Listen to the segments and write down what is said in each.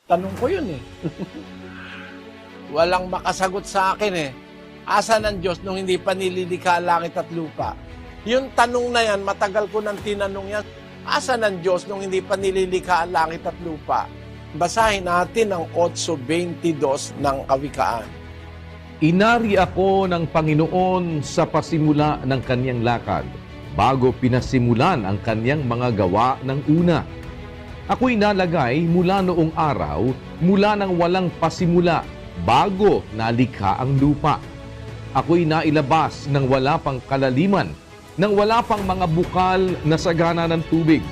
Tanong ko yun eh. Walang makasagot sa akin eh. Asa ng Diyos nung hindi pa nililikha langit at lupa? Yung tanong na yan, matagal ko nang tinanong yan. Asa ng Diyos nung hindi pa nililikha ang langit at lupa? Basahin natin ang 8:22 ng Kawikaan. Inari ako ng Panginoon sa pasimula ng kanyang lakad, bago pinasimulan ang kanyang mga gawa ng una. Ako'y nalagay mula noong araw, mula nang walang pasimula, bago nalikha ang lupa. Ako'y nailabas ng wala pang kalaliman, nang wala pang mga bukal na sagana ng tubig.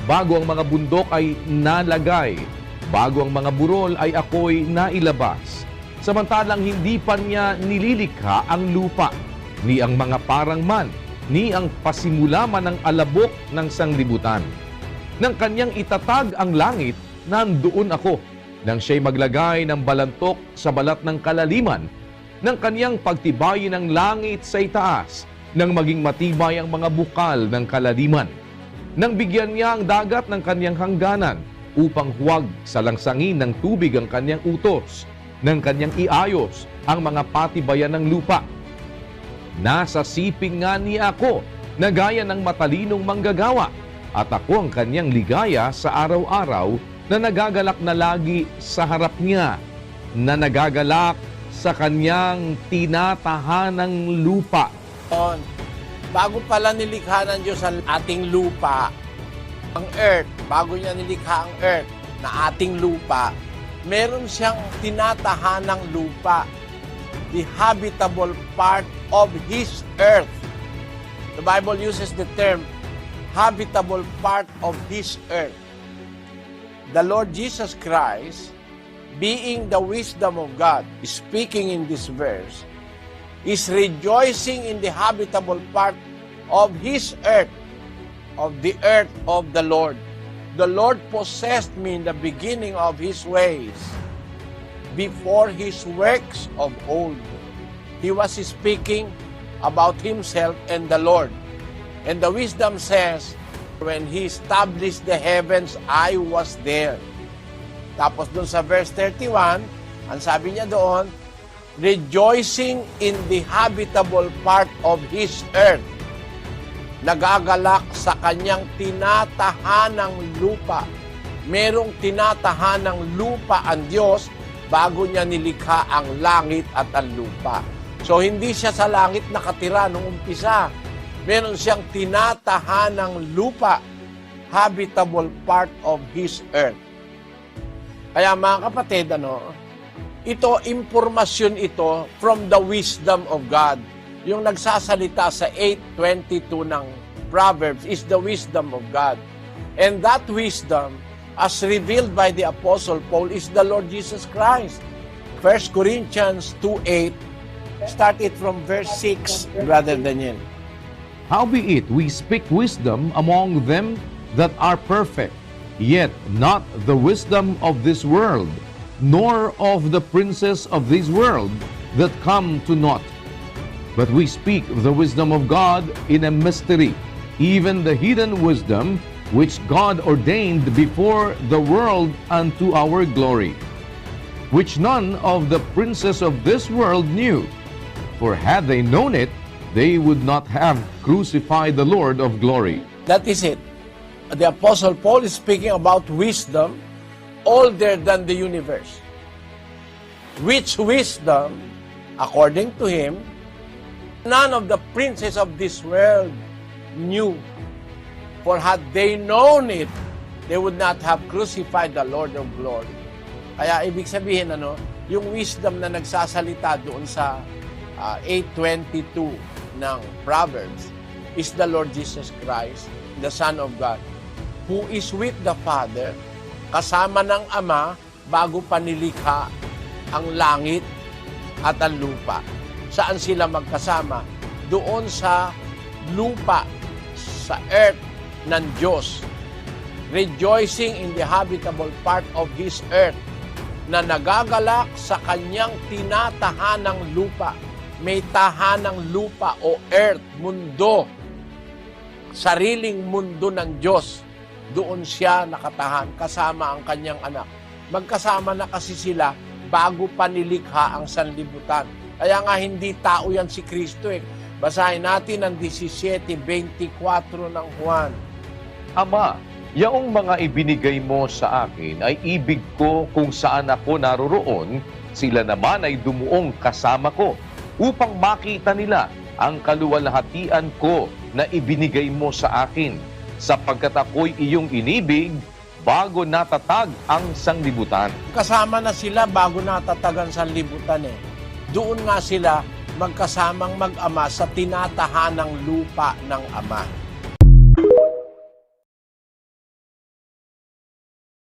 Bago ang mga bundok ay nalagay, bago ang mga burol ay ako'y nailabas. Samantalang hindi pa niya nililikha ang lupa, ni ang mga parang man, ni ang pasimula man ng alabok ng sanglibutan. Nang kanyang itatag ang langit, nandoon ako. Nang siya'y maglagay ng balantok sa balat ng kalaliman, nang kanyang pagtibayin ang langit sa itaas, nang maging matibay ang mga bukal ng kalaliman. Nang bigyan niya ang dagat ng kanyang hangganan, upang huwag salangsangin ng tubig ang kanyang utos, nang kanyang iayos ang mga patibayan ng lupa. Nasa siping nga niya ako, na gaya ng matalinong manggagawa, at ako ang kanyang ligaya sa araw-araw, na nagagalak na lagi sa harap niya, na nagagalak sa kanyang tinatahanang lupa. Bago pala nilikha ng Diyos ang ating lupa, ang earth, bago niya nilikha ang earth na ating lupa, meron siyang tinatahanang lupa, the habitable part of His earth. The Bible uses the term habitable part of His earth. The Lord Jesus Christ, being the wisdom of God, speaking in this verse, is rejoicing in the habitable part of His earth, of the earth of the Lord. The Lord possessed me in the beginning of His ways, before His works of old. He was speaking about Himself and the Lord. And the wisdom says, when He established the heavens, I was there. Tapos dun sa verse 31, ang sabi niya doon, rejoicing in the habitable part of His earth. Nagagalak sa kanyang tinatahanang lupa. Merong tinatahanang lupa ang Diyos bago niya nilikha ang langit at ang lupa. So hindi siya sa langit nakatira nung umpisa. Meron siyang tinatahanang lupa, habitable part of His earth. Kaya mga kapatid, ito, impormasyon ito from the wisdom of God. Yung nagsasalita sa 8:22 ng Proverbs is the wisdom of God. And that wisdom, as revealed by the Apostle Paul, is the Lord Jesus Christ. 1 Corinthians 2:8, start it from verse 6, Brother Daniel. Howbeit we speak wisdom among them that are perfect, yet not the wisdom of this world, nor of the princes of this world that come to naught. But we speak the wisdom of God in a mystery, even the hidden wisdom which God ordained before the world unto our glory, which none of the princes of this world knew. For had they known it, they would not have crucified the Lord of glory. That is it. The Apostle Paul is speaking about wisdom older than the universe. Which wisdom, according to him, none of the princes of this world knew. For had they known it, they would not have crucified the Lord of glory. Kaya ibig sabihin, yung wisdom na nagsasalita doon sa 8:22 ng Proverbs is the Lord Jesus Christ, the Son of God, who is with the Father, kasama ng Ama bago pa nilikha ang langit at ang lupa. Saan sila magkasama? Doon sa lupa, sa earth ng Diyos, rejoicing in the habitable part of His earth, na nagagalak sa kanyang tinatahanang lupa. May tahanang lupa o earth, mundo, sariling mundo ng Diyos. Doon siya nakatahan kasama ang kanyang anak. Magkasama na kasi sila bago pa nilikha ang sanlibutan. Kaya nga hindi tao yan si Kristo eh. Basahin natin ang 17:24 ng Juan. Ama, yaong mga ibinigay mo sa akin ay ibig ko kung saan ako naroroon, sila naman ay dumuong kasama ko, upang makita nila ang kaluwalhatian ko na ibinigay mo sa akin, sapagkat ako'y iyong inibig bago natatag ang sanglibutan. Kasama na sila bago natatagan sa sanlibutan eh. Doon nga sila magkasamang mag-ama sa tinatahanang lupa ng Ama.